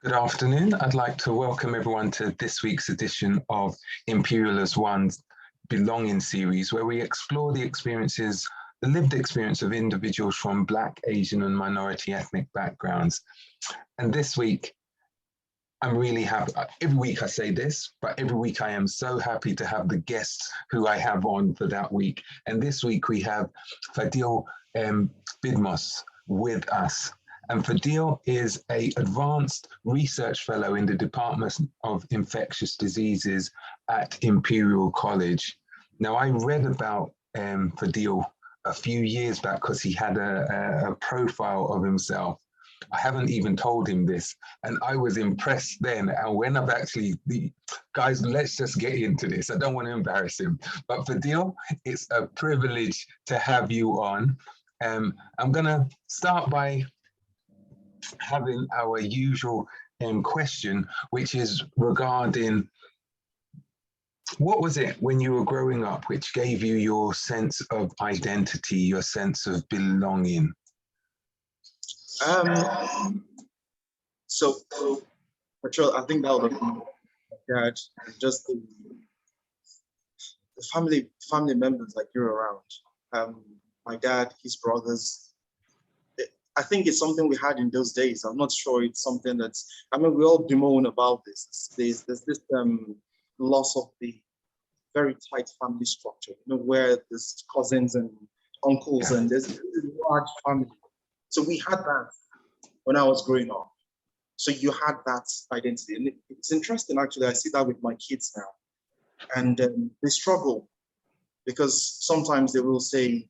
Good afternoon. I'd like to welcome everyone to this week's edition of Imperial as One's Belonging series, where we explore the lived experience of individuals from Black, Asian, and minority ethnic backgrounds. And this week, I'm really happy. Every week I say this, but every week I am so happy to have the guests who I have on for that week. And this week we have Fadil Bidmos with us. And Fadil is an advanced research fellow in the Department of Infectious Diseases at Imperial College. Now, I read about Fadil a few years back because he had a profile of himself. I haven't even told him this, and I was impressed then. And when I've actually, guys, let's just get into this. I don't want to embarrass him, but Fadil, it's a privilege to have you on. I'm gonna start by having our usual question, which is regarding what was it when you were growing up which gave you your sense of identity, your sense of belonging? So for sure, I think that would have been just the family members that you're around. My dad, his brothers. I think it's something we had in those days. I'm not sure it's something that's, I mean, we all bemoan about this. There's this loss of the very tight family structure, where there's cousins and uncles and there's a large family. So we had that when I was growing up. So you had that identity. And it's interesting, actually, I see that with my kids now. And they struggle because sometimes they will say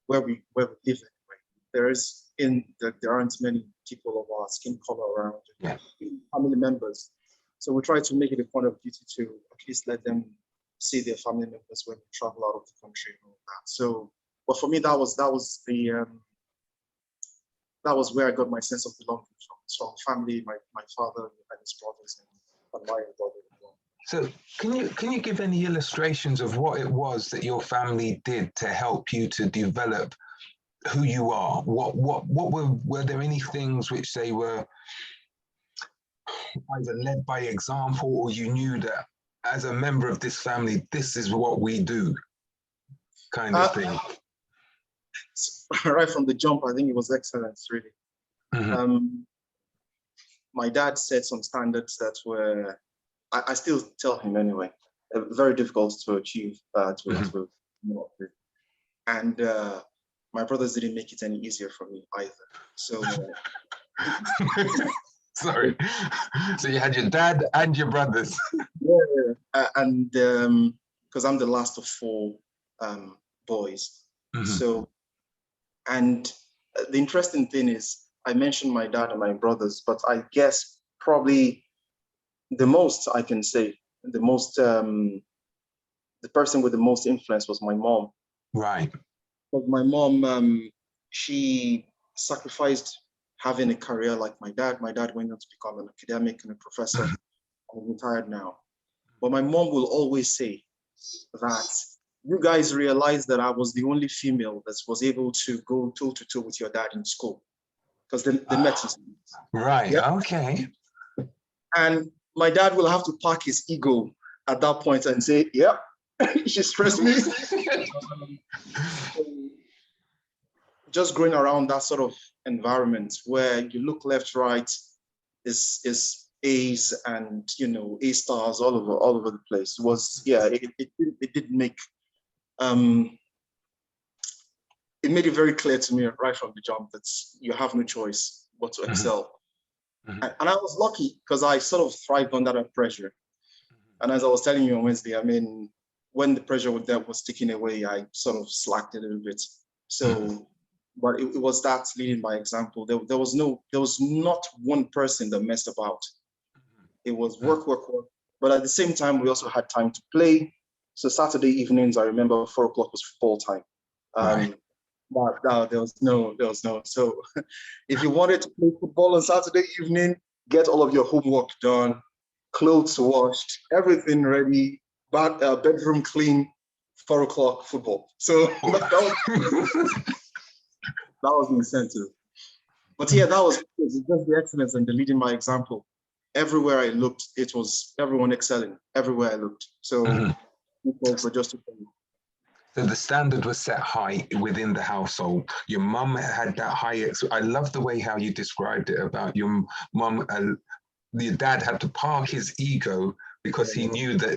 where we live anyway. There aren't many people of our skin color around, family members. So we try to make it a point of duty to at least let them see their family members when they travel out of the country and all that. So, but for me, that was where I got my sense of belonging from. So family, my father and his brothers and my brother as well. So can you give any illustrations of what it was that your family did to help you to develop who you are? What were there any things which they were either led by example, or you knew that as a member of this family, this is what we do, kind of thing? Right from the jump, I think it was excellence, really. Mm-hmm. My dad set some standards that were, I still tell him anyway, very difficult to achieve, and my brothers didn't make it any easier for me either. So, sorry. So you had your dad and your brothers. And because I'm the last of four boys. Mm-hmm. So, and the interesting thing is, I mentioned my dad and my brothers, but I guess probably the most I can say, the person with the most influence was my mom. Right. But my mom, she sacrificed having a career like my dad. My dad went on to become an academic and a professor. I'm retired now. But my mom will always say that you guys realized that I was the only female that was able to go toe-to-toe with your dad in school. Because they met in school. Right, yeah? Okay. And my dad will have to park his ego at that point and say, yep, she stressed me. Just growing around that sort of environment where you look left, right, is A's and A stars all over the place. It did make it made it very clear to me right from the jump that you have no choice but to excel. Mm-hmm. And I was lucky because I sort of thrived under that pressure. And as I was telling you on Wednesday, I mean, when the pressure was taken away, I sort of slacked a little bit. So, but it was that leading by example. There was not one person that messed about. It was work. But at the same time, we also had time to play. So Saturday evenings, I remember 4 o'clock was football time. Right. But no, there was no. So if you wanted to play football on Saturday evening, get all of your homework done, clothes washed, everything ready, bedroom clean, 4 o'clock football. So that was the incentive. But yeah, that was just the excellence and the leading by example. Everywhere I looked, it was everyone excelling. Everywhere I looked, so Mhm. people were just. So the standard was set high within the household. Your mum had that I love the way how you described it about your mum. Your dad had to park his ego because he knew that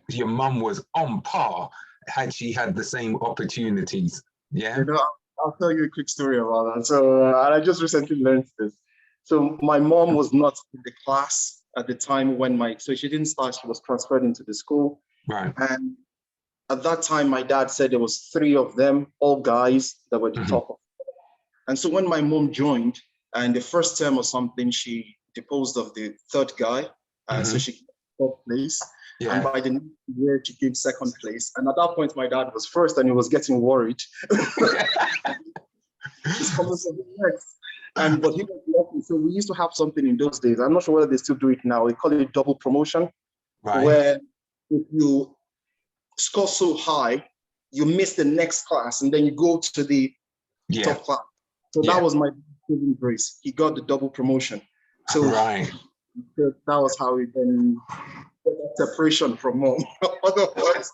your mum was on par had she had the same opportunities. Yeah. You know, I'll tell you a quick story about that. So, and I just recently learned this. So, my mom was not in the class at the time when so she didn't start, she was transferred into the school. Right. And at that time, my dad said there was three of them, all guys that were the top of. And so when my mom joined, and the first term or something, she deposed of the third guy. So she got fourth place. Yeah. And by the next year, she came second place. And at that point, my dad was first and he was getting worried. He's coming from the next. But he was lucky. So we used to have something in those days. I'm not sure whether they still do it now. We call it double promotion. Right. Where if you score so high, you miss the next class and then you go to the top class. So that was my saving grace. He got the double promotion. So that was how we then got that separation from mom. Otherwise,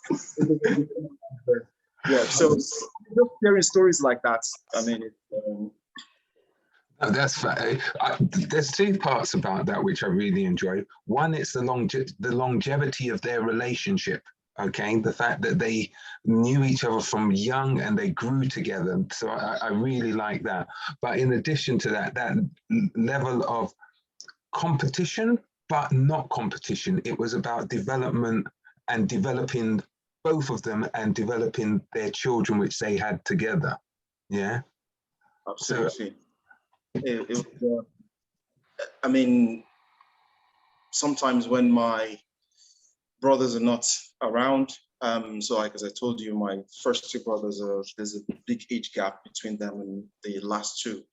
yeah. So just hearing stories like that, I mean, Oh, that's there's two parts about that which I really enjoy. One, it's the longevity of their relationship. Okay, the fact that they knew each other from young and they grew together. So I really like that. But in addition to that, that level of competition, but not competition. It was about development and developing both of them and developing their children, which they had together. Yeah. Absolutely. I mean, sometimes when my brothers are not around, so like as I told you, my first two brothers, there's a big age gap between them and the last two.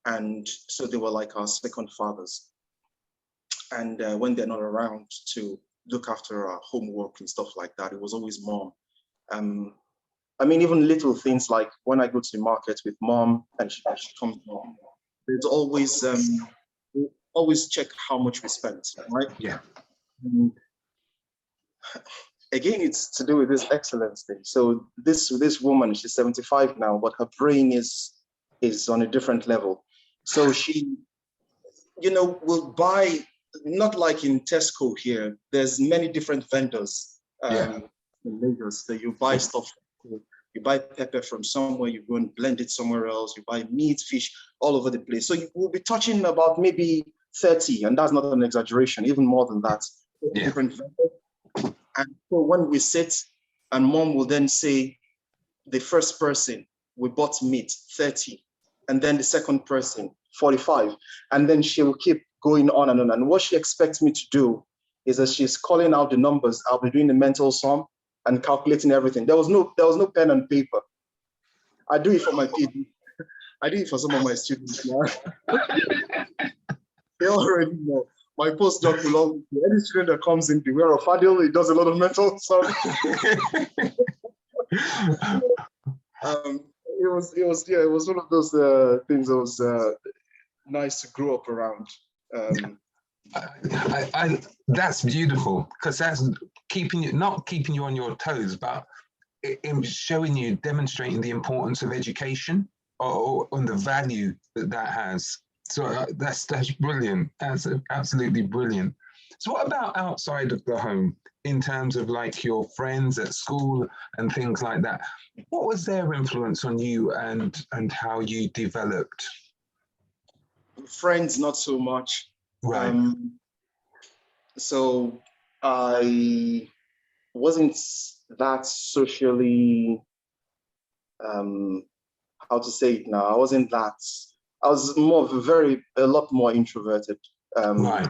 And so they were like our second fathers. And when they're not around to look after our homework and stuff like that, it was always mom. I mean, even little things like when I go to the market with mom and she comes home, there's always we always check how much we spent, right? Yeah. Again, it's to do with this excellence thing. So this woman, she's 75 now, but her brain is on a different level. So she, will buy, not like in Tesco here. There's many different vendors in Lagos that you buy stuff. You buy pepper from somewhere, you go and blend it somewhere else. You buy meat, fish, all over the place. So you will be touching about maybe 30, and that's not an exaggeration, even more than that. Different vendors. And so when we sit, and mom will then say, the first person, we bought meat, 30. And then the second person, 45. And then she will keep going on and on. And what she expects me to do is that she's calling out the numbers. I'll be doing the mental sum and calculating everything. There was no pen and paper. I do it for my PhD. I do it for some of my students now. They already know. My postdoc will always be any student that comes in, beware of Fadil. He does a lot of mental sum. It was one of those things that was nice to grow up around. That's beautiful, because that's not keeping you on your toes, but showing you, demonstrating the importance of education or on the value that has. So that's brilliant. That's absolutely brilliant. So what about outside of the home, in terms of like your friends at school and things like that? What was their influence on you and how you developed? Friends, not so much. Right. So I wasn't that socially, how to say it now? I wasn't that. I was more of a lot more introverted. Right.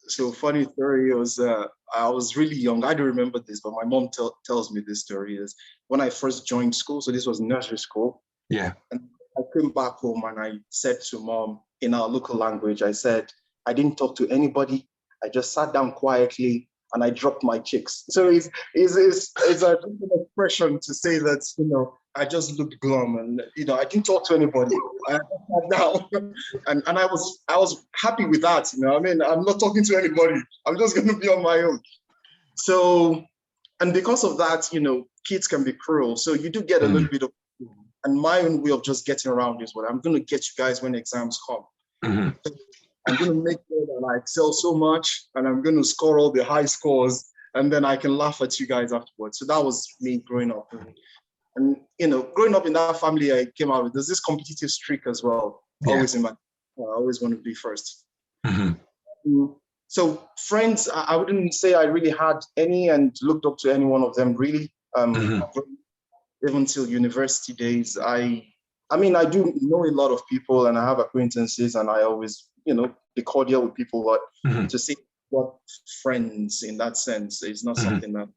So funny story was I was really young. I don't remember this, but my mom tells me this story is when I first joined school. So this was nursery school. Yeah. And I came back home and I said to mom in our local language, I said, I didn't talk to anybody. I just sat down quietly and I dropped my chicks. So it's a expression to say that, I just looked glum, and I didn't talk to anybody. I sat down, and I was happy with that. I mean, I'm not talking to anybody. I'm just going to be on my own. So, and because of that, kids can be cruel. So you do get a little bit of, and my own way of just getting around is what I'm going to get you guys when exams come. I'm going to make sure that I excel so much, and I'm going to score all the high scores, and then I can laugh at you guys afterwards. So that was me growing up. And, growing up in that family I came out with, there's this competitive streak as well. Yeah. Always I always want to be first. So friends, I wouldn't say I really had any and looked up to any one of them really. Even till university days, I mean, I do know a lot of people and I have acquaintances, and I always, be cordial with people, but to say what friends in that sense is not something that.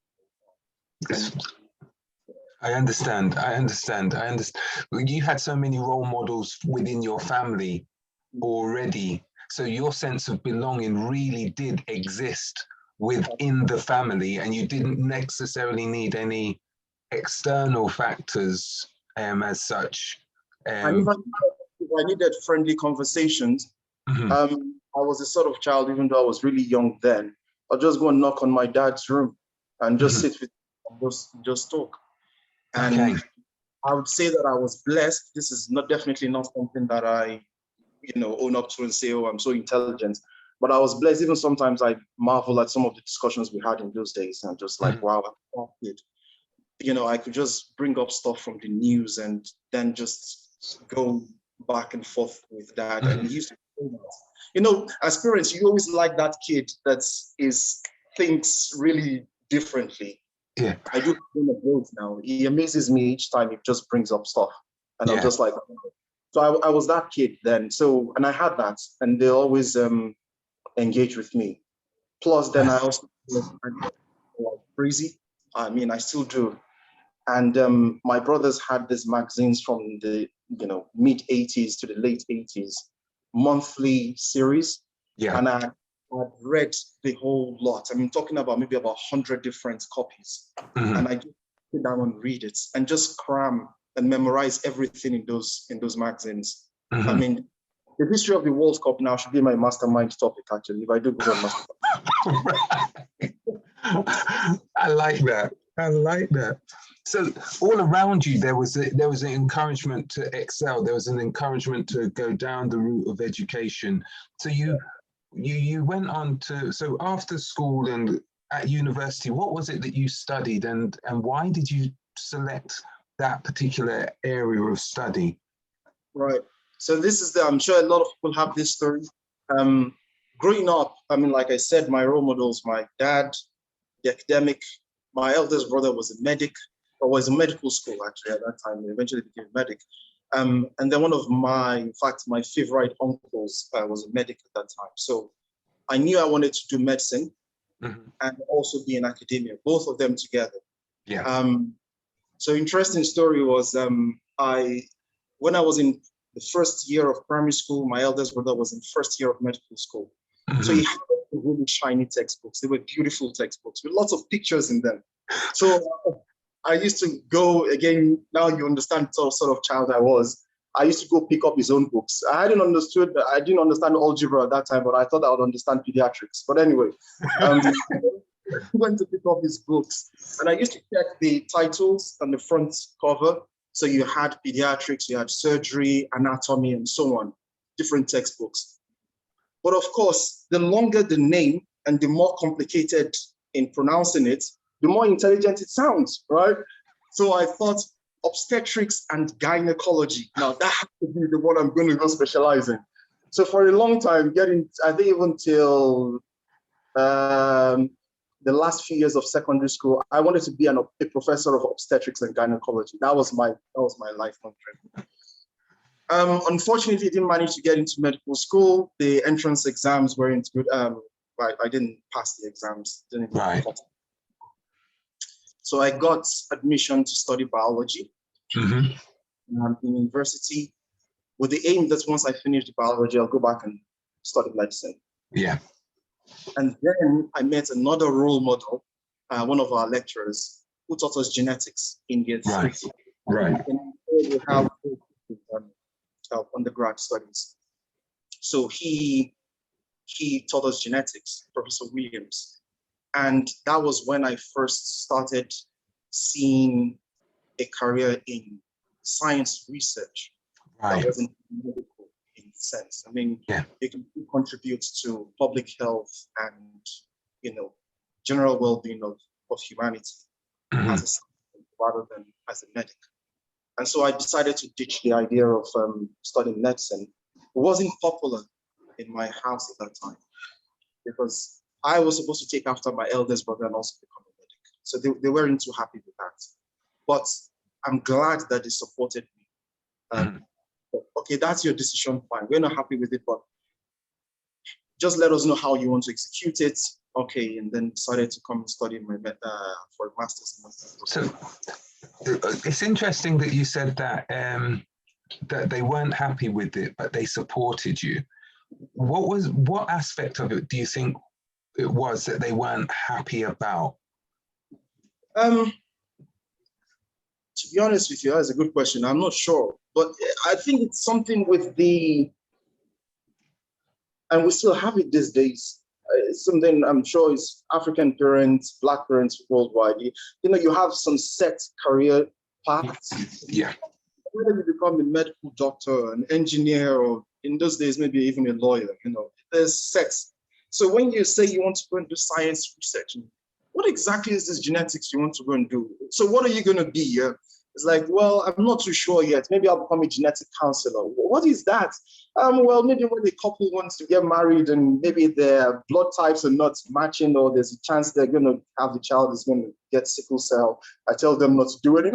I understand. You had so many role models within your family already. So your sense of belonging really did exist within the family, and you didn't necessarily need any external factors as such. And if I needed friendly conversations, I was the sort of child, even though I was really young then, I'd just go and knock on my dad's room and just sit with him, just talk. And I would say that I was blessed. This is definitely not something that I, own up to and say, oh, I'm so intelligent. But I was blessed. Even sometimes I marvel at some of the discussions we had in those days. And just like, wow, I'm good. I could just bring up stuff from the news and then just go back and forth with dad. And he used to say that. As parents, you always like that kid that thinks really differently. Yeah, I do him a growth now. He amazes me each time he just brings up stuff. And I'm just like, so I was that kid then. So, and I had that, and they always engage with me. Plus, then I also crazy. I mean, I still do. And my brothers had these magazines from the mid 80s to the late 80s, monthly series. Yeah. And I'd read the whole lot. I mean, talking about maybe about 100 different copies. And I just sit down and read it and just cram and memorize everything in those magazines. I mean, the history of the World Cup now should be my mastermind topic, actually, if I do go on mastermind. I like that. So all around you, there was an encouragement to excel. There was an encouragement to go down the route of education. So you went on to, so after school and at university, what was it that you studied, and why did you select that particular area of study? Right. So this is I'm sure a lot of people have this story. Growing up, I mean, like I said, my role models, my dad, the academic, my eldest brother was a medic, or was in medical school actually at that time. He eventually became a medic. And then one of my favorite uncles was a medic at that time. So I knew I wanted to do medicine and also be in academia, both of them together. Yeah. So interesting story was when I was in the first year of primary school, my eldest brother was in first year of medical school. So he had really shiny textbooks. They were beautiful textbooks with lots of pictures in them. So I used to go, again, now you understand sort of child I was. I used to go pick up his own books. I didn't understand algebra at that time, but I thought I would understand pediatrics. But anyway, I went to pick up his books. And I used to check the titles on the front cover. So you had pediatrics, you had surgery, anatomy, and so on, different textbooks. But of course, the longer the name and the more complicated in pronouncing it, the more intelligent it sounds, right? So I thought obstetrics and gynecology. Now that has to be the one I'm going to go specialize in. So for a long time, I think even till the last few years of secondary school, I wanted to be a professor of obstetrics and gynecology. That was my lifelong dream. Unfortunately, I didn't manage to get into medical school. The entrance exams weren't good. I didn't pass the exams. So I got admission to study biology in university with the aim that once I finish the biology, I'll go back and study medicine. Yeah. And then I met another role model, one of our lecturers, who taught us genetics in year 3. Right. And we have undergrad studies. So he taught us genetics, Professor Williams. And that was when I first started seeing a career in science research Right. that wasn't medical in sense. I mean, Yeah. it can contribute to public health and, general well-being of humanity as a scientist rather than as a medic. And so I decided to ditch the idea of studying medicine. It wasn't popular in my house at that time because I was supposed to take after my eldest brother and also become a medic. So they weren't too happy with that. But I'm glad that they supported me. Okay, that's your decision, fine. We're not happy with it, but just let us know how you want to execute it. Okay, and then decided to come and study for a master's. So it's interesting that you said that that they weren't happy with it, but they supported you. What aspect of it do you think it was that they weren't happy about? To be honest with you, that's a good question. I'm not sure, but I think it's something with and we still have it these days. It's something I'm sure is African parents, Black parents worldwide. You have some set career paths. Yeah. Whether you become a medical doctor, an engineer, or in those days, maybe even a lawyer, there's sex. So when you say you want to go and do science research, what exactly is this genetics you want to go and do? So what are you going to be? It's like, well, I'm not too sure yet. Maybe I'll become a genetic counselor. What is that? Well, maybe when the couple wants to get married and maybe their blood types are not matching, or there's a chance they're going to have the child is going to get sickle cell, I tell them not to do it.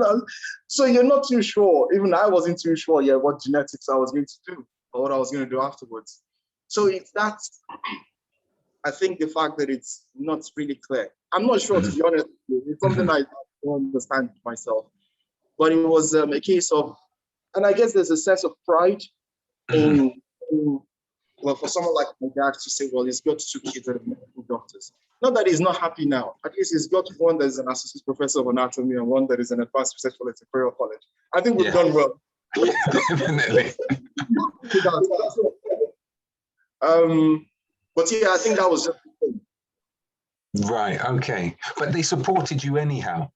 So you're not too sure. Even I wasn't too sure yet what genetics I was going to do or what I was going to do afterwards. So it's that. I think the fact that it's not really clear. I'm not sure, to be honest. It's something I don't understand myself. But it was a case of, and I guess there's a sense of pride in well, for someone like my dad to say, well, he's got 2 kids that are medical doctors. Not that he's not happy now. At least he's got one that is an associate professor of anatomy and one that is an advanced research fellow at Imperial College. I think we've done well. Definitely. But yeah, I think that was just Right. Okay. But they supported you anyhow.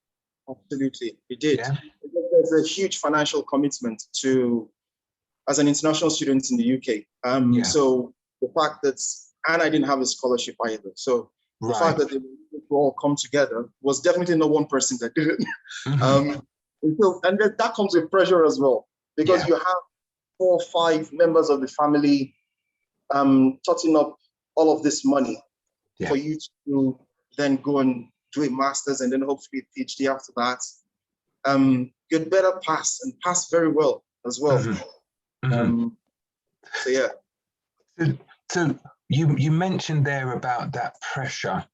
Absolutely, it did. Yeah. There's a huge financial commitment as an international student in the UK. So the fact that, and I didn't have a scholarship either. So the fact that they all come together was definitely not one person that did it. And that comes with pressure as well, because you have 4 or 5 members of the family totting up all of this money for you to then go and do a master's and then hopefully a PhD after that. You'd better pass and pass very well as well. So yeah. So you mentioned there about that pressure.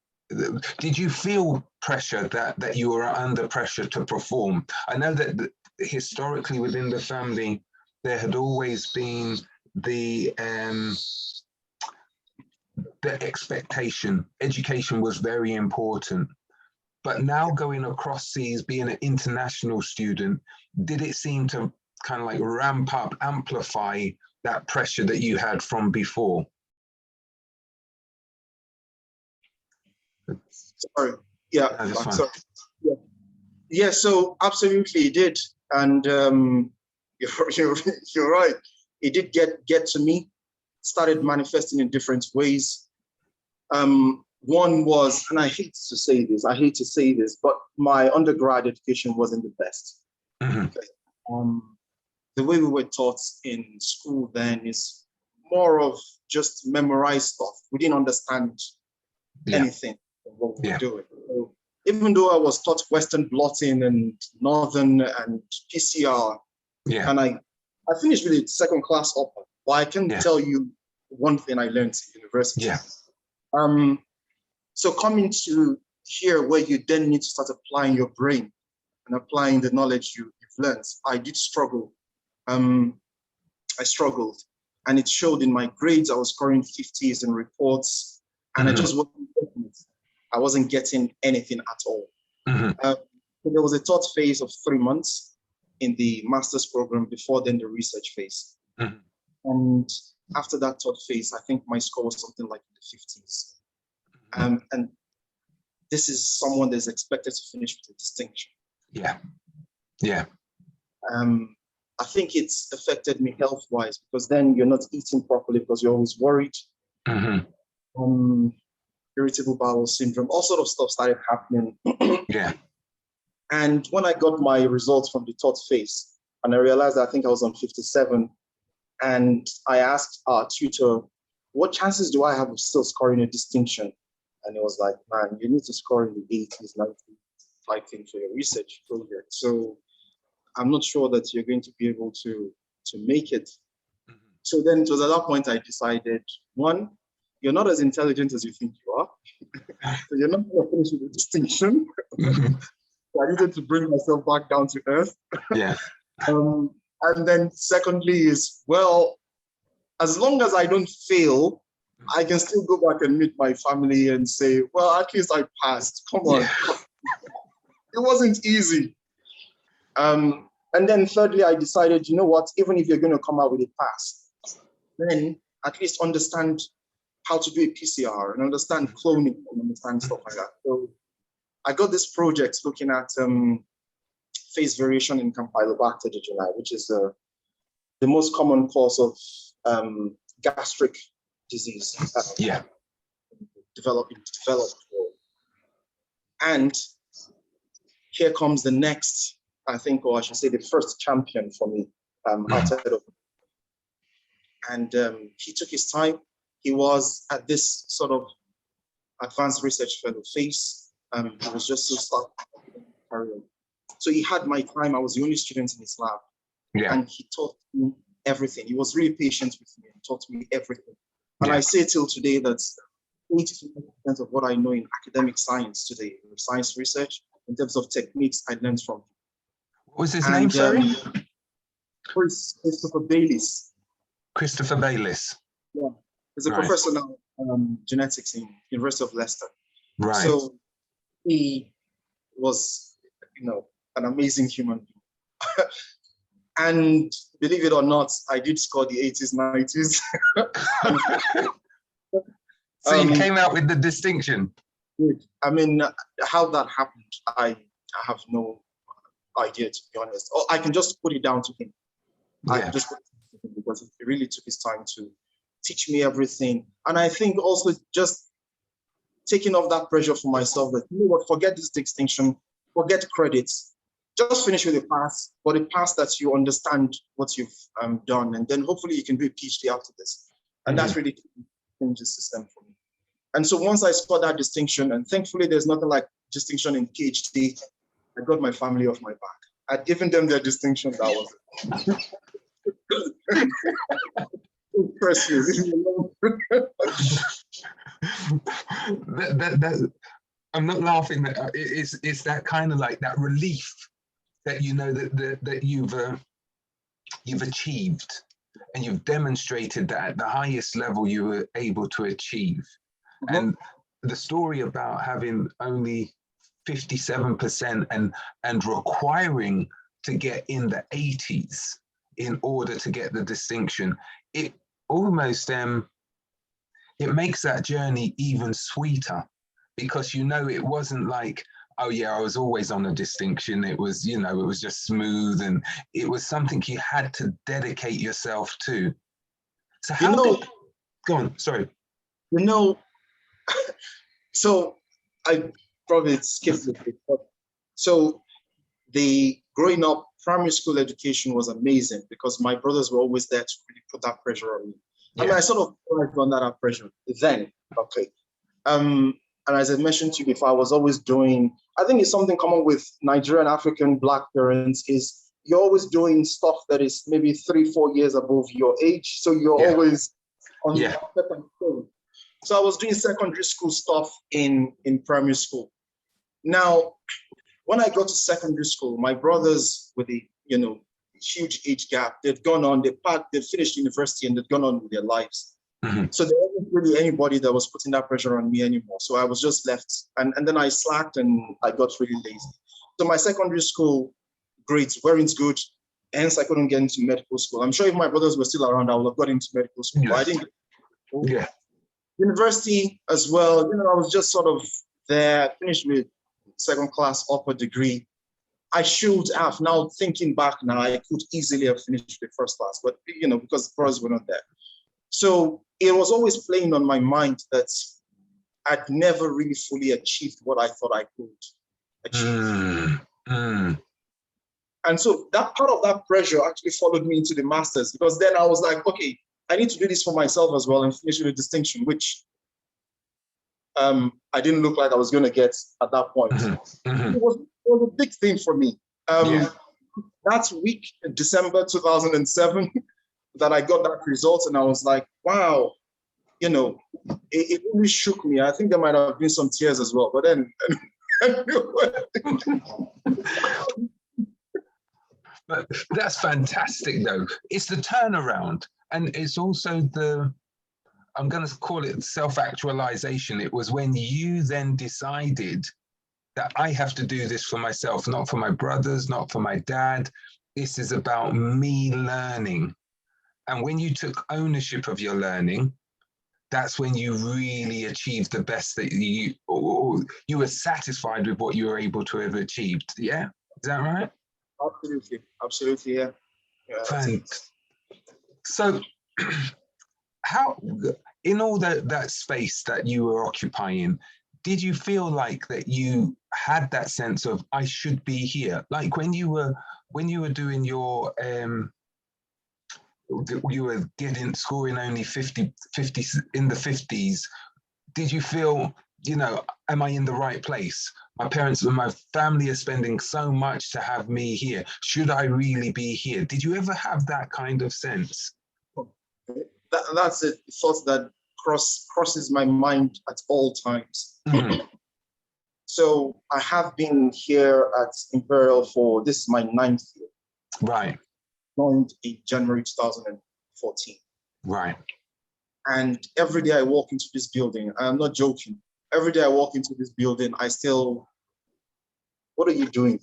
Did you feel pressure that you were under pressure to perform? I know that historically within the family, there had always been the expectation. Education was very important. But now going across seas, being an international student, did it seem to kind of like ramp up, amplify that pressure that you had from before? Sorry. Yeah. I'm sorry. Yeah. So absolutely, it did, and you're right. It did get to me. Started manifesting in different ways. One was, and I hate to say this, but my undergrad education wasn't the best. The way we were taught in school then is more of just memorize stuff. We didn't understand anything of what we were doing. So even though I was taught Western blotting and Northern and PCR, and I finished with a 2nd class upper, but I can tell you one thing I learned in university. So coming to here where you then need to start applying your brain and applying the knowledge you've learned, I did struggle. I struggled, and it showed in my grades. I was scoring 50s in reports, and I just wasn't getting anything at all. So there was a thought phase of 3 months in the master's program before then the research phase. Mhm. And after that third phase, I think my score was something like in the 50s. And this is someone that's expected to finish with a distinction. Yeah. Yeah. I think it's affected me health-wise because then you're not eating properly because you're always worried. Irritable bowel syndrome, all sort of stuff started happening. Yeah. And when I got my results from the third phase, and I realized that I think I was on 57, and I asked our tutor, what chances do I have of still scoring a distinction? And he was like, man, you need to score in the 80s, 90s, like thing for your research project. So I'm not sure that you're going to be able to make it. So then it was at that point I decided, one, you're not as intelligent as you think you are. So you're not going to finish with a distinction. So I needed to bring myself back down to earth. Yeah. And then secondly is, well, as long as I don't fail, I can still go back and meet my family and say, well, at least I passed. Come on. Yeah. It wasn't easy. And then thirdly, I decided, you know what, even if you're going to come out with a pass, then at least understand how to do a PCR and understand cloning and understand stuff like that. So I got this project looking at phase variation in Campylobacter jejuni, which is the most common cause of gastric disease. Developed world. And here comes the next, I think, or I should say the first champion for me outside of. And he took his time. He was at this sort of advanced research fellow phase. He was just so starting. So he had my time. I was the only student in his lab. Yeah. And he taught me everything. He was really patient with me and taught me everything. And I say till today that 80% of what I know in academic science today, science research, in terms of techniques, I learned from him. What was his name, sorry? Christopher Bayliss. Christopher Bayliss. Yeah. He's a professor now, genetics in University of Leicester. Right. So he was, an amazing human being. And believe it or not, I did score the 80s, 90s. So you came out with the distinction? I mean, how that happened, I have no idea, to be honest. Or I can just put it down to him. Yeah. I can just put it down to him because he really took his time to teach me everything. And I think also just taking off that pressure for myself that, you know what, forget this distinction, forget credits, just finish with a pass, but a pass that you understand what you've done. And then hopefully you can do a PhD after this. And that's really changed the system for me. And so once I scored that distinction, and thankfully there's nothing like distinction in PhD, I got my family off my back. I'd given them their distinction, that was it. Impressive. I'm not laughing. It's that kind of like that relief that you know that you've achieved, and you've demonstrated that at the highest level you were able to achieve. And the story about having only 57% and requiring to get in the 80s in order to get the distinction, it almost it makes that journey even sweeter, because it wasn't like, oh yeah, I was always on a distinction. It was, it was just smooth, and it was something you had to dedicate yourself to. So go on, sorry. So I probably skipped a bit, but so the growing up primary school education was amazing because my brothers were always there to really put that pressure on me. Yeah. I mean, I sort of thrived under that pressure then. Okay. And as I mentioned to you before, I was always doing, I think it's something common with Nigerian, African, Black parents is you're always doing stuff that is maybe 3-4 years above your age. So you're always on the step and stone. So I was doing secondary school stuff in primary school. Now, when I got to secondary school, my brothers with the, huge age gap, they'd gone on, they'd finished university and they'd gone on with their lives. Mm-hmm. So there wasn't really anybody that was putting that pressure on me anymore. So I was just left. And then I slacked and I got really lazy. So my secondary school grades weren't good, hence I couldn't get into medical school. I'm sure if my brothers were still around, I would have got into medical school, but I didn't. Yeah. University as well, I was just sort of there, finished with second class upper degree. I should have, now thinking back now, I could easily have finished with first class, but because brothers were not there. So it was always playing on my mind that I'd never really fully achieved what I thought I could achieve. And so that part of that pressure actually followed me into the master's, because then I was like, okay, I need to do this for myself as well and finish with a distinction, which I didn't look like I was going to get at that point. It was a big thing for me. That week, December 2007, that I got that result, and I was like, wow, it really shook me. I think there might have been some tears as well, but then. But that's fantastic, though. It's the turnaround, and it's also I'm going to call it self-actualization. It was when you then decided that I have to do this for myself, not for my brothers, not for my dad. This is about me learning. And when you took ownership of your learning, that's when you really achieved the best that you were satisfied with what you were able to have achieved. Yeah? Is that right? Absolutely, yeah. So how, in all that space that you were occupying, did you feel like that you had that sense of I should be here? Like when you were doing your you were scoring only 50 in the 50s, did you feel, am I in the right place? My parents and my family are spending so much to have me here. Should I really be here? Did you ever have that kind of sense? That's a thought that crosses my mind at all times. So I have been here at Imperial this is my 9th year. Right. Joined in January 2014. Right. And every day I walk into this building, I'm not joking. Every day I walk into this building, I still, what are you doing?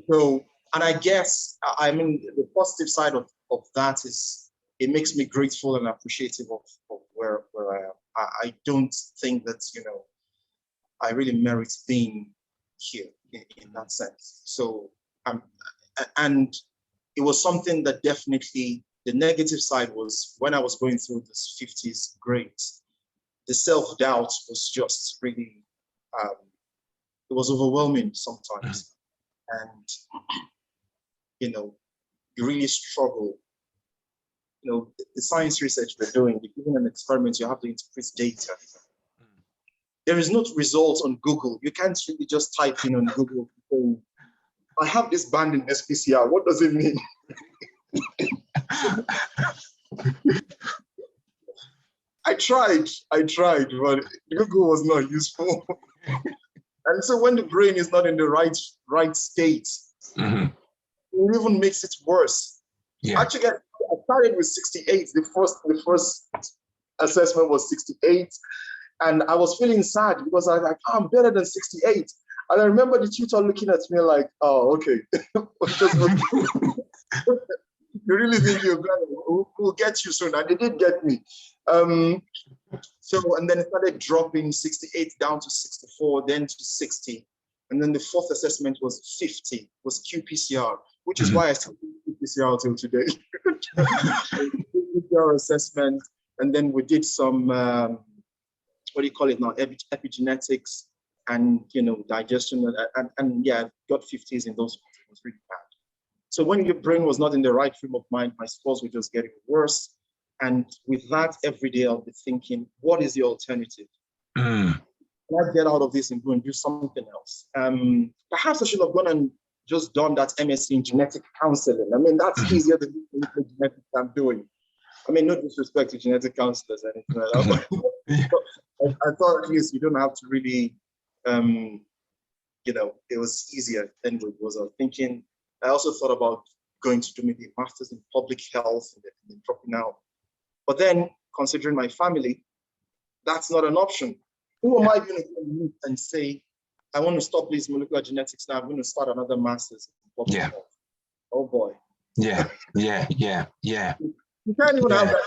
So, and I guess, the positive side of that is it makes me grateful and appreciative of where I am. I don't think that, I really merit being here in that sense. So, and it was something that definitely, the negative side was when I was going through this 50s grades, the self-doubt was just really, it was overwhelming sometimes. And, you really struggle. The science research we're doing, given an experiment, you have to interpret data. There is no result on Google. You can't really just type in on Google, I have this band in SPCR. What does it mean? I tried, but Google was not useful. And so when the brain is not in the right state, it even makes it worse. Yeah. Actually, I started with 68. The first assessment was 68. And I was feeling sad because I was like, I'm better than 68. And I remember the tutor looking at me like, oh, okay. You really think you're better? We'll get you soon. And they did get me. And then it started dropping 68 down to 64, then to 60. And then the fourth assessment was 50, was QPCR, which is why I still do QPCR till today. QPCR assessment. And then we did some, what do you call it now? Epigenetics and, digestion. And yeah, got 50s in those. It was really bad. So when your brain was not in the right frame of mind, my scores were just getting worse. And with that, every day I'll be thinking, what is the alternative? Can I get out of this and go and do something else? Perhaps I should have gone and just done that MSc in genetic counseling. That's easier than the genetics I'm doing. No disrespect to genetic counselors or anything like that. I thought at least you don't have to really, it was easier than it was. I was thinking, I also thought about going to do maybe a master's in public health and then dropping out. But then, considering my family, that's not an option. Who am I going to meet and say, I want to stop this molecular genetics now. I'm going to start another master's in public health. Oh boy. Yeah. You can't even have that.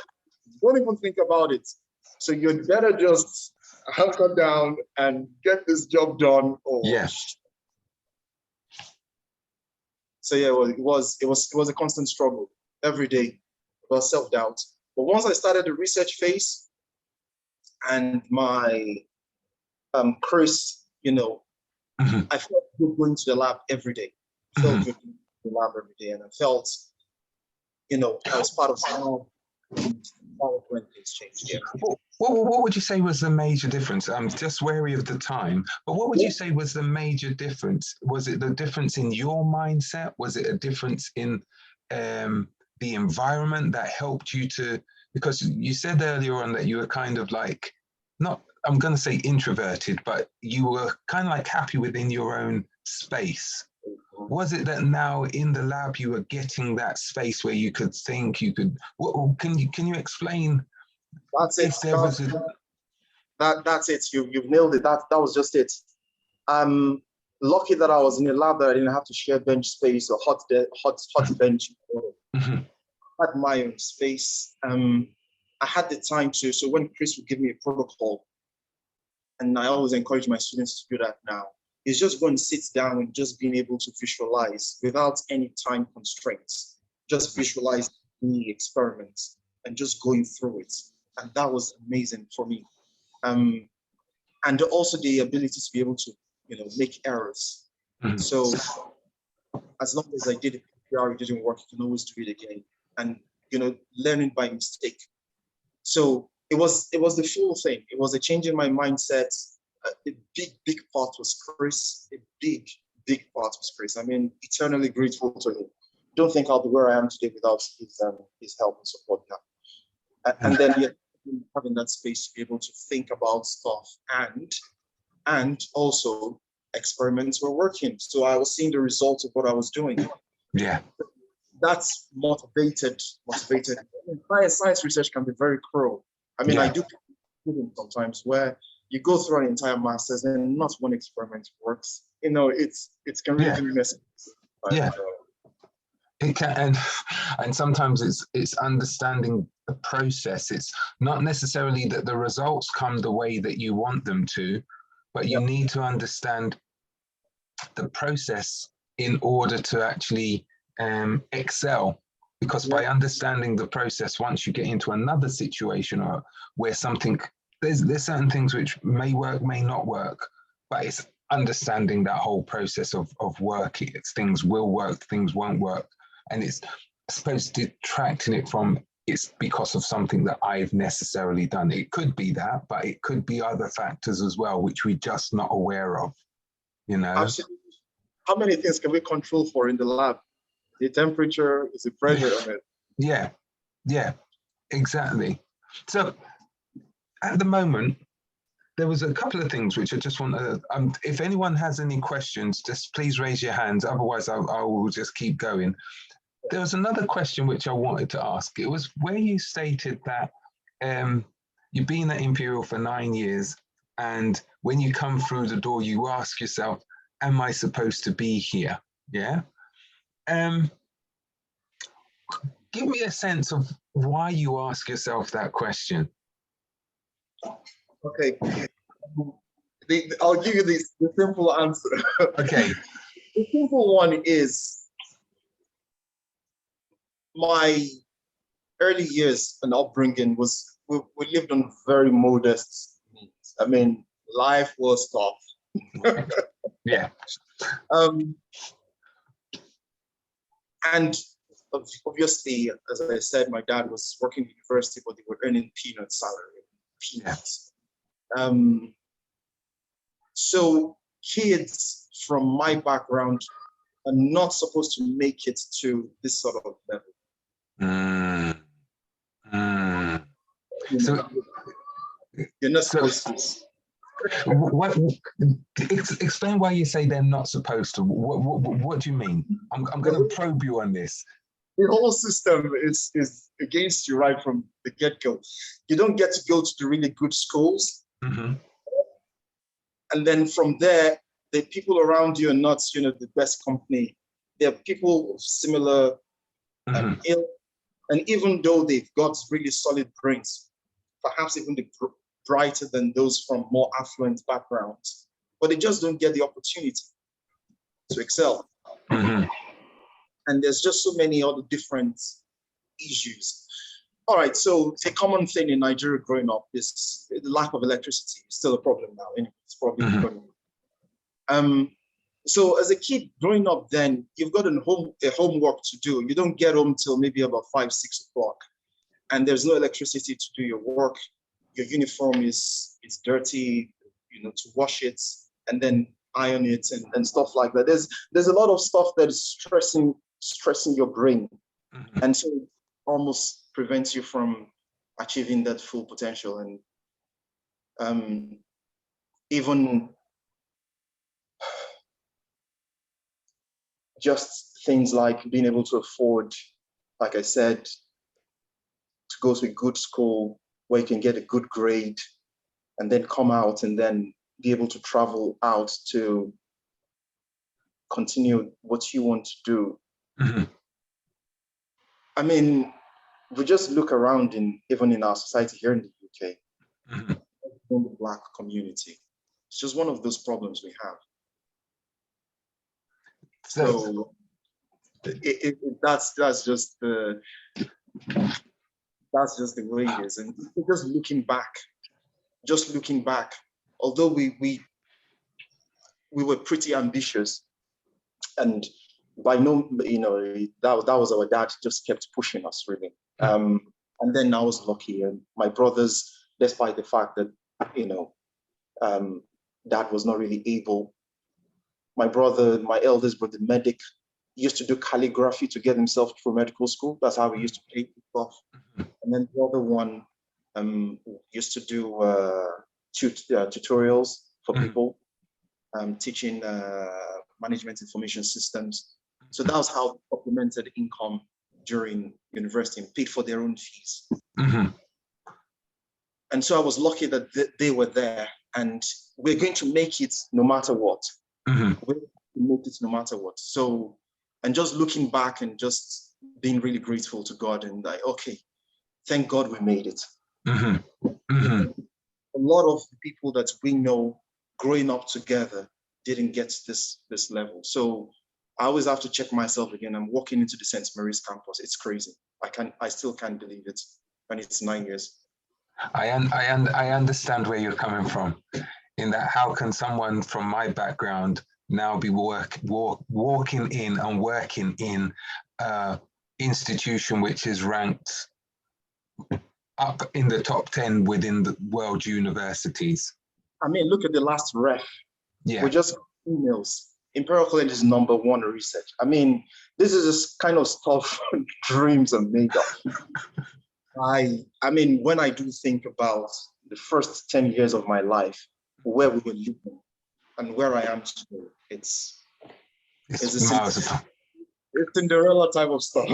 Don't even think about it. So you'd better just hunker down and get this job done. So yeah, well, it was a constant struggle every day about self-doubt. But once I started the research phase and my Chris, I felt good going to the lab every day. I felt good going to the lab every day, and I felt, I was part of how when things changed. Yeah. What would you say was the major difference? I'm just wary of the time, but what would you say was the major difference? Was it the difference in your mindset? Was it a difference in the environment that helped you to, because you said earlier on that you were kind of like, not, I'm going to say introverted, but you were kind of like happy within your own space. Was it that now in the lab you were getting that space where you could think, can you explain? That's it. That's it. You've nailed it. That was just it. I'm lucky that I was in a lab that I didn't have to share bench space or hot bench. I had my own space. I had the time to. So when Chris would give me a protocol, and I always encourage my students to do that now, is just go and sit down and just being able to visualize without any time constraints. Just visualize the experiments and just going through it. And that was amazing for me. And also the ability to be able to, make errors. So as long as I did it, it didn't work, you can always do it again. And, learning by mistake. So it was the full thing. It was a change in my mindset. A big part was Chris. A big part was Chris. I mean, eternally grateful to him. Don't think I'll be where I am today without his help and support now. And then having that space to be able to think about stuff and also experiments were working. So I was seeing the results of what I was doing. Yeah. That's motivated. Science research can be very cruel. I mean, I do sometimes where you go through an entire master's and not one experiment works. It's can really be messy. It can, and sometimes it's understanding the process. It's not necessarily that the results come the way that you want them to, but you need to understand the process in order to actually excel. Because by understanding the process, once you get into another situation or where something, there's certain things which may work, may not work, but it's understanding that whole process of working. Things will work, things won't work. And it's, I suppose, detracting it from it's because of something that I've necessarily done. It could be that, but it could be other factors as well, which we're just not aware of, Absolutely. How many things can we control for in the lab? The temperature, is the pressure on it. Yeah, exactly. So at the moment, there was a couple of things which I just want to, if anyone has any questions, just please raise your hands. Otherwise, I will just keep going. There was another question which I wanted to ask. It was where you stated that you've been at Imperial for 9 years, and when you come through the door, you ask yourself, am I supposed to be here? Yeah. Give me a sense of why you ask yourself that question. Okay. I'll give you the simple answer. Okay. The simple one is my early years and upbringing was, we lived on very modest needs. I mean, life was tough. Yeah. And obviously, as I said, my dad was working in university, but they were earning peanut salary. Peanuts. So kids from my background are not supposed to make it to this sort of level. So you're not supposed to. Explain why you say they're not supposed to. What do you mean? I'm going to probe you on this. The whole system is against you right from the get-go. You don't get to go to the really good schools. And then from there, the people around you are not, the best company. They're people of similar ill, and even though they've got really solid brains, perhaps even brighter than those from more affluent backgrounds, but they just don't get the opportunity to excel. And there's just so many other different issues. All right, so the common thing in Nigeria growing up is the lack of electricity. It's still a problem now. Anyway, it's probably so as a kid growing up, then you've got a homework to do. You don't get home till maybe about 5, 6 o'clock, and there's no electricity to do your work. Your uniform is dirty, to wash it and then iron it and stuff like that. There's a lot of stuff that is stressing your brain, and so it almost prevents you from achieving that full potential. And even just things like being able to afford, like I said, to go to a good school where you can get a good grade and then come out and then be able to travel out to continue what you want to do. I mean, we just look around even in our society here in the UK, in the Black community. It's just one of those problems we have. So that's just the way it is. And just looking back, although we were pretty ambitious, and by no, that was our dad just kept pushing us really. And then I was lucky, and my brothers, despite the fact that dad was not really able. My eldest brother, medic, used to do calligraphy to get himself through medical school. That's how he used to pay stuff. And then the other one used to do tutorials for people, teaching management information systems. So that was how they supplemented income during university and paid for their own fees. And so I was lucky that they were there, and we're going to make it no matter what. We're going to make it no matter what. So, and just looking back and just being really grateful to God, and like, okay, thank God we made it. A lot of the people that we know growing up together didn't get to this level. So I always have to check myself again. I'm walking into the St. Mary's campus. It's crazy. I still can't believe it. And it's 9 years. I understand where you're coming from, in that how can someone from my background now be walking in and working in an institution which is ranked up in the top 10 within the world universities. I mean, look at the last ref. Yeah. We just emails. Imperial College is #1 research. I mean, this is this kind of stuff dreams are made of. I mean, when I do think about the first 10 years of my life, where we were living and where I am today, it's a Cinderella type of stuff.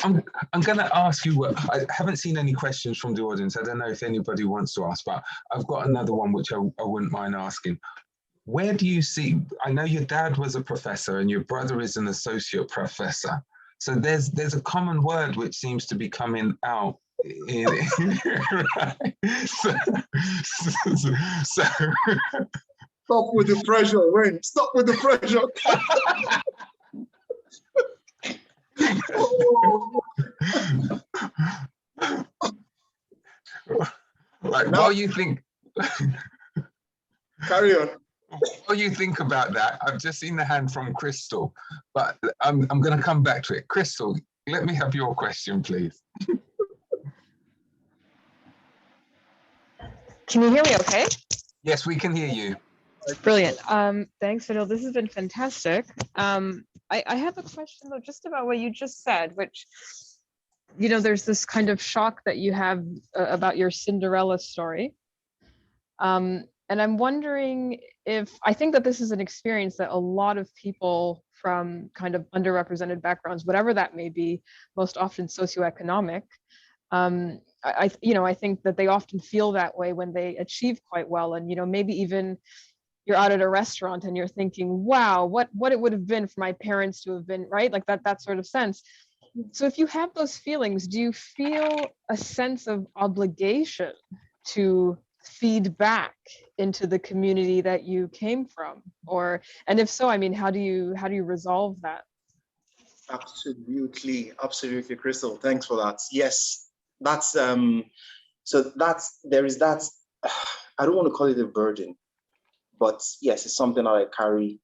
I'm going to ask you, I haven't seen any questions from the audience. I don't know if anybody wants to ask, but I've got another one which I wouldn't mind asking. Where do you see, I know your dad was a professor and your brother is an associate professor. So there's a common word which seems to be coming out. Right? So Stop with the pressure, Wayne. Stop with the pressure. Right, while you think, carry on. While you think about that, I've just seen the hand from Crystal, but I'm going to come back to it. Crystal, let me have your question, please. Can you hear me okay? Yes, we can hear you. Brilliant. Thanks, Fadil. This has been fantastic. I have a question though, just about what you just said, which, there's this kind of shock that you have about your Cinderella story. And I'm wondering I think that this is an experience that a lot of people from kind of underrepresented backgrounds, whatever that may be, most often socioeconomic, I think that they often feel that way when they achieve quite well. And, maybe even you're out at a restaurant and you're thinking, wow, what it would have been for my parents to have been, right? Like that sort of sense. So if you have those feelings, do you feel a sense of obligation to feed back into the community that you came from? And if so, I mean, how do you resolve that? Absolutely, absolutely, Crystal. Thanks for that. Yes, that's there is that. I don't want to call it a burden, but yes, it's something that I carry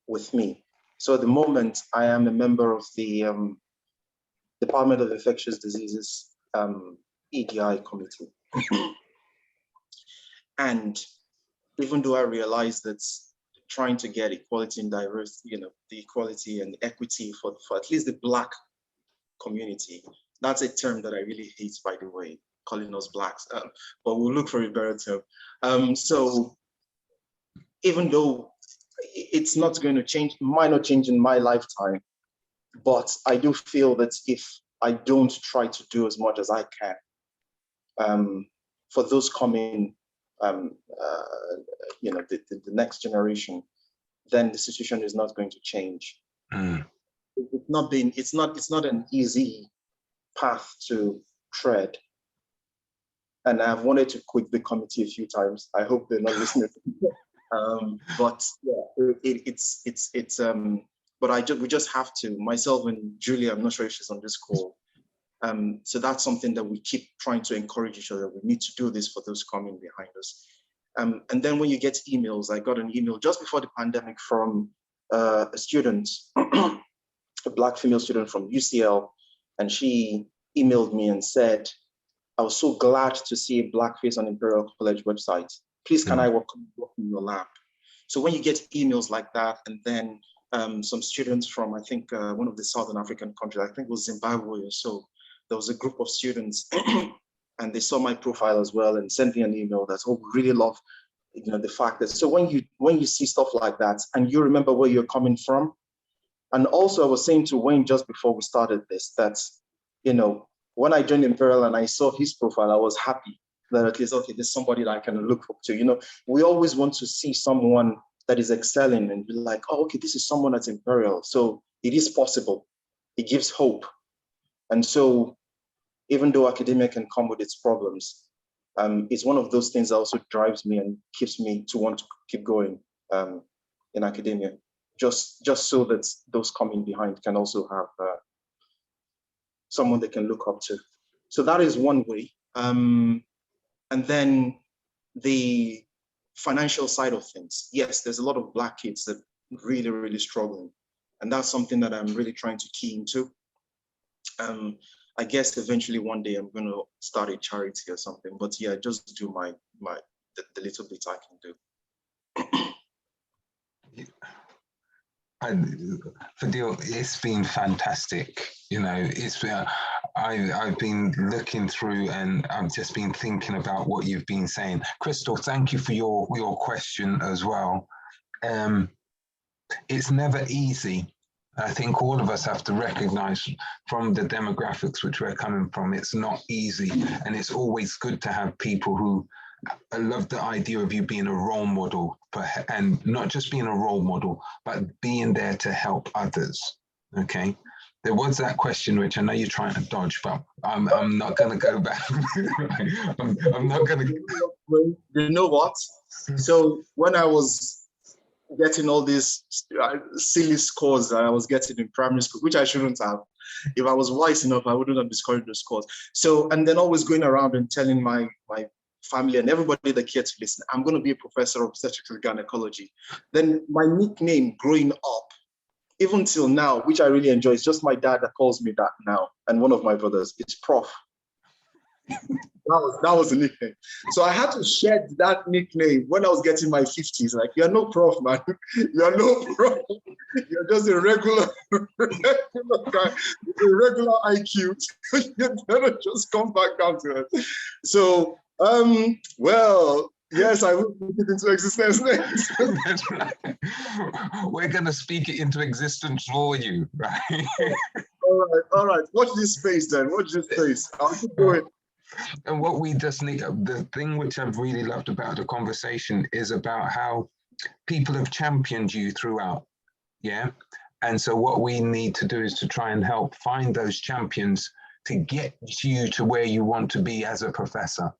with me. So at the moment, I am a member of the Department of Infectious Diseases EDI committee, and even though I realize that trying to get equality and diversity, the equality and equity for at least the Black community, that's a term that I really hate, by the way, calling us Blacks, but we'll look for a better term. So even though it's not going to change, might not change in my lifetime, but I do feel that if I don't try to do as much as I can for those coming, the next generation, then the situation is not going to change. It's not an easy path to tread. And I've wanted to quit the committee a few times. I hope they're not listening. But yeah, we just have to. Myself and Julia, I'm not sure if she's on this call. So that's something that we keep trying to encourage each other. We need to do this for those coming behind us. And then when you get emails, I got an email just before the pandemic from a student, a Black female student from UCL, and she emailed me and said, I was so glad to see a Black face on Imperial College website. Please, can I work in your lab? So when you get emails like that, and then some students from, I think, one of the Southern African countries, I think it was Zimbabwe or so, there was a group of students and they saw my profile as well and sent me an email that, oh, we really love the fact that, so when you see stuff like that and you remember where you're coming from. And also I was saying to Wayne just before we started this, that, when I joined Imperial and I saw his profile, I was happy that at least, okay, there's somebody that I can look up to. We always want to see someone that is excelling and be like, oh, okay, this is someone that's Imperial. So it is possible. It gives hope. And so even though academia can come with its problems, it's one of those things that also drives me and keeps me to want to keep going in academia, just so that those coming behind can also have someone they can look up to. So that is one way. And then the financial side of things. Yes, there's a lot of Black kids that really, really struggling. And that's something that I'm really trying to key into. I guess eventually one day I'm going to start a charity or something, but yeah, just do the little bit I can do. Fadil, it's been fantastic. It's been, I've been looking through and I've just been thinking about what you've been saying. Crystal, thank you for your question as well. It's never easy. I think all of us have to recognize from the demographics which we're coming from, it's not easy. And it's always good to have people who, I love the idea of you being a role model, and not just being a role model, but being there to help others, okay? There was that question, which I know you're trying to dodge, but I'm not going to go back. I'm not going to. You know what? So when I was getting all these silly scores that I was getting in primary school, which I shouldn't have. If I was wise enough, I wouldn't have discouraged those scores. So, and then always going around and telling my family and everybody that cared to listen, I'm going to be a professor of obstetrics and gynecology. Then my nickname growing up, even till now, which I really enjoy, it's just my dad that calls me that now, and one of my brothers, it's Prof. That was a nickname. So I had to shed that nickname when I was getting my 50s. Like, you're no prof, man. You're no prof. You're just a regular guy, a regular IQ. You better just come back down to it. So, well, yes, I will put it into existence next. That's right. We're going to speak it into existence for you, right? All right. Watch this space then. Watch this space. I'll keep going. And what we just need, the thing which I've really loved about the conversation is about how people have championed you throughout. Yeah. And so what we need to do is to try and help find those champions to get you to where you want to be as a professor.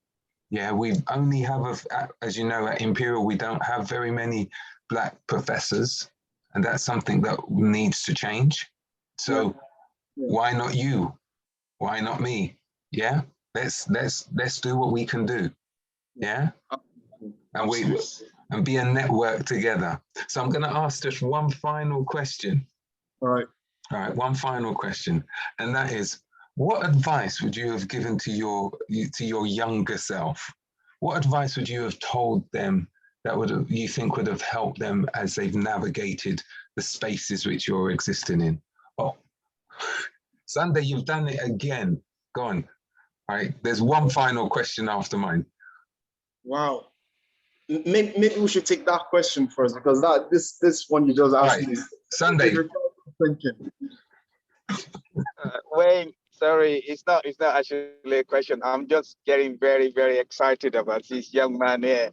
Yeah, we only have, as you know, at Imperial, we don't have very many Black professors, and that's something that needs to change. So why not you? Why not me? Yeah, let's do what we can do. Yeah, and be a network together. So I'm going to ask just one final question. All right. All right, one final question, and that is, what advice would you have given to your younger self? What advice would you have told them that you think would have helped them as they've navigated the spaces which you're existing in? Oh, Sunday, you've done it again. Go on. All right, there's one final question after mine. Wow. Maybe we should take that question first, because this one you just asked me. Sunday. Thinking. Wayne, sorry, it's not actually a question. I'm just getting very, very excited about this young man here.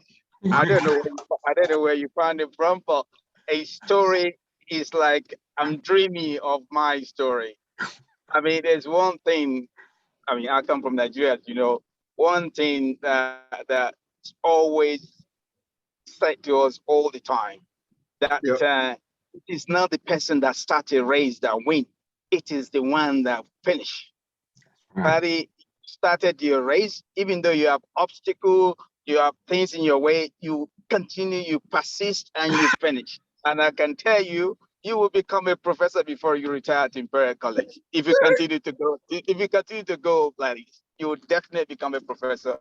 I don't know where you found him from, but a story is like, I'm dreaming of my story. I mean, there's one thing. I mean, I come from Nigeria. You know, one thing that's always said to us all the time, that it is not the person that starts a race that wins. It is the one that finish. Paddy started your race, even though you have obstacles, you have things in your way, you continue, you persist, and you finish. And I can tell you, you will become a professor before you retire at Imperial College. If you continue to go like this, you will definitely become a professor.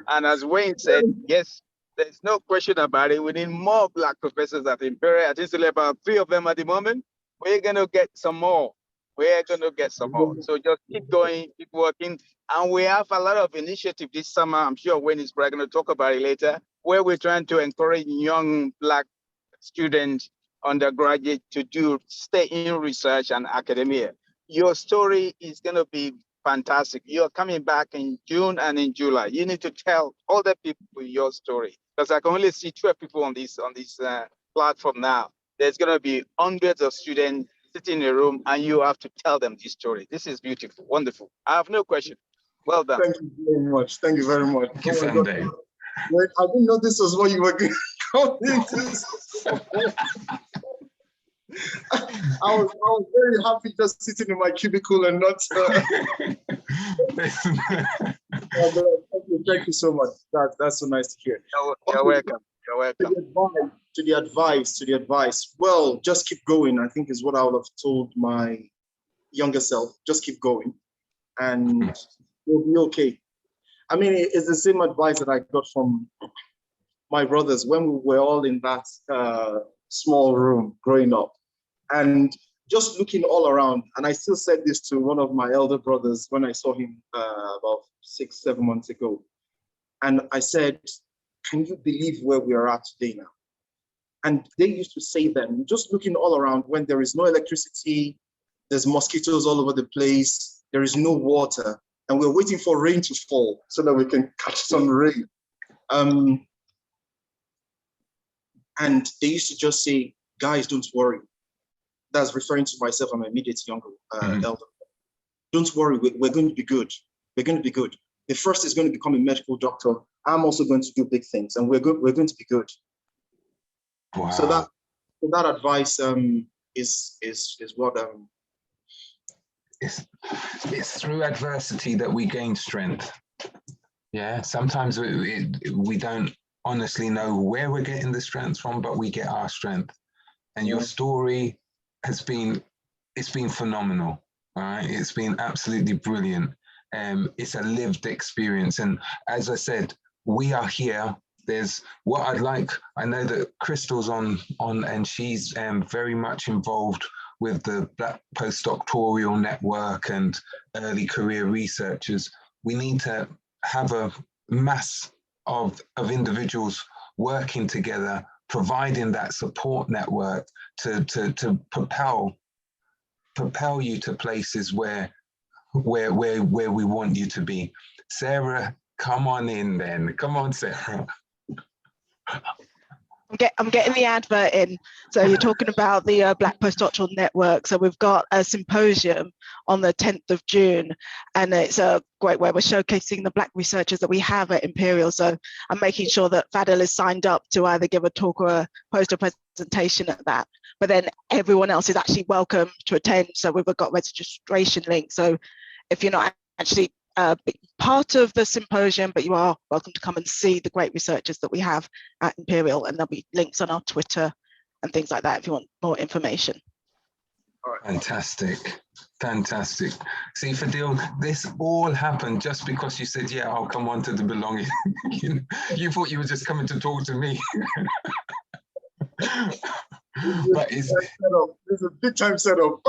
And as Wayne said, yes, there's no question about it. We need more Black professors at Imperial. I think it's about 3 of them at the moment. We're going to get some more. We're going to get some more. So just keep going, keep working. And we have a lot of initiative this summer. I'm sure Wayne is probably going to talk about it later, where we're trying to encourage young Black students, undergraduate, to stay in research and academia. Your story is going to be fantastic. You're coming back in June and in July. You need to tell other people your story, because I can only see 12 people on this platform now. There's going to be hundreds of students sitting in a room, and you have to tell them this story. This is beautiful, wonderful. I have no question. Well done. Thank you very much. Thank you very much. Thank you, Sunday. Wait, I didn't know this was what you were going into. I was very happy just sitting in my cubicle and not. Thank you so much. That's so nice to hear. You're welcome. You're welcome. To the advice. Well, just keep going, I think, is what I would have told my younger self. Just keep going, and you'll be okay. I mean, it's the same advice that I got from my brothers when we were all in that small room growing up, and just looking all around. And I still said this to one of my elder brothers when I saw him about 6-7 months ago. And I said, can you believe where we are at today now? And they used to say then, just looking all around, when there is no electricity, there's mosquitoes all over the place, there is no water, and we're waiting for rain to fall so that we can catch some rain. And they used to just say, guys, don't worry. That's referring to myself and my immediate younger elder. Don't worry, we're going to be good. We're going to be good. The first is going to become a medical doctor. I'm also going to do big things, and we're going to be good. Wow. So that advice is what it's through adversity that we gain strength. Yeah, sometimes we don't honestly know where we're getting the strength from, but we get our strength. And your story it's been phenomenal. All right, it's been absolutely brilliant. It's a lived experience, and as I said, we are here. There's what I'd like. I know that Crystal's on, and she's very much involved with the Black Postdoctoral Network and early career researchers. We need to have a mass of individuals working together, providing that support network to propel propel you to places where we want you to be. Sarah, come on in then. Come on, Sarah. I'm getting the advert in. So you're talking about the Black Postdoctoral Network. So we've got a symposium on the 10th of June, and it's a great way we're showcasing the Black researchers that we have at Imperial. So I'm making sure that Fadil is signed up to either give a talk or a poster presentation at that. But then everyone else is actually welcome to attend. So we've got registration links. So if you're not actually part of the symposium, but you are welcome to come and see the great researchers that we have at Imperial, and there'll be links on our Twitter and things like that if you want more information. All right. Fantastic. Fantastic. See, Fadil, this all happened just because you said, yeah, I'll come on to the belonging. You thought you were just coming to talk to me. But it's a big time setup.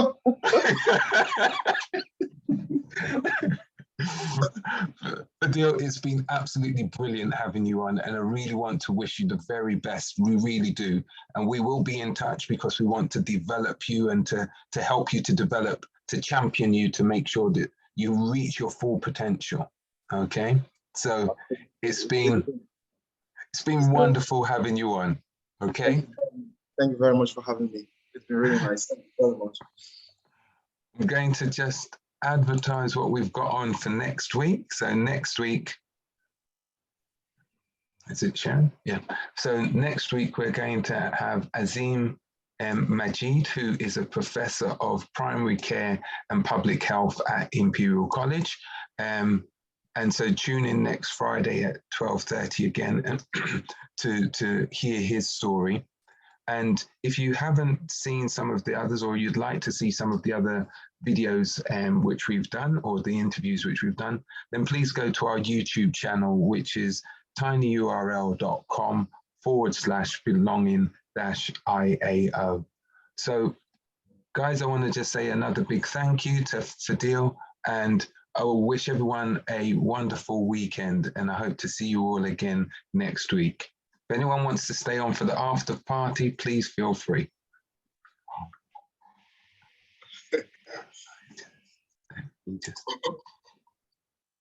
Fadil, it's been absolutely brilliant having you on, and I really want to wish you the very best. We really do. And we will be in touch because we want to develop you and to help you to develop, to champion you, to make sure that you reach your full potential. Okay? So it's been wonderful having you on. Okay? Thank you very much for having me. It's been really nice. Thank you very much. I'm going to just advertise what we've got on for next week. So next week, is it Sharon? Yeah. So next week we're going to have Azim Majid, who is a professor of primary care and public health at Imperial College. And so tune in next Friday at 12:30 again to hear his story. And if you haven't seen some of the others, or you'd like to see some of the other videos which we've done, or the interviews which we've done, then please go to our YouTube channel, which is tinyurl.com/belonging-IAO. So guys, I want to just say another big thank you to Fadil, and I will wish everyone a wonderful weekend, and I hope to see you all again next week. If anyone wants to stay on for the after party, please feel free.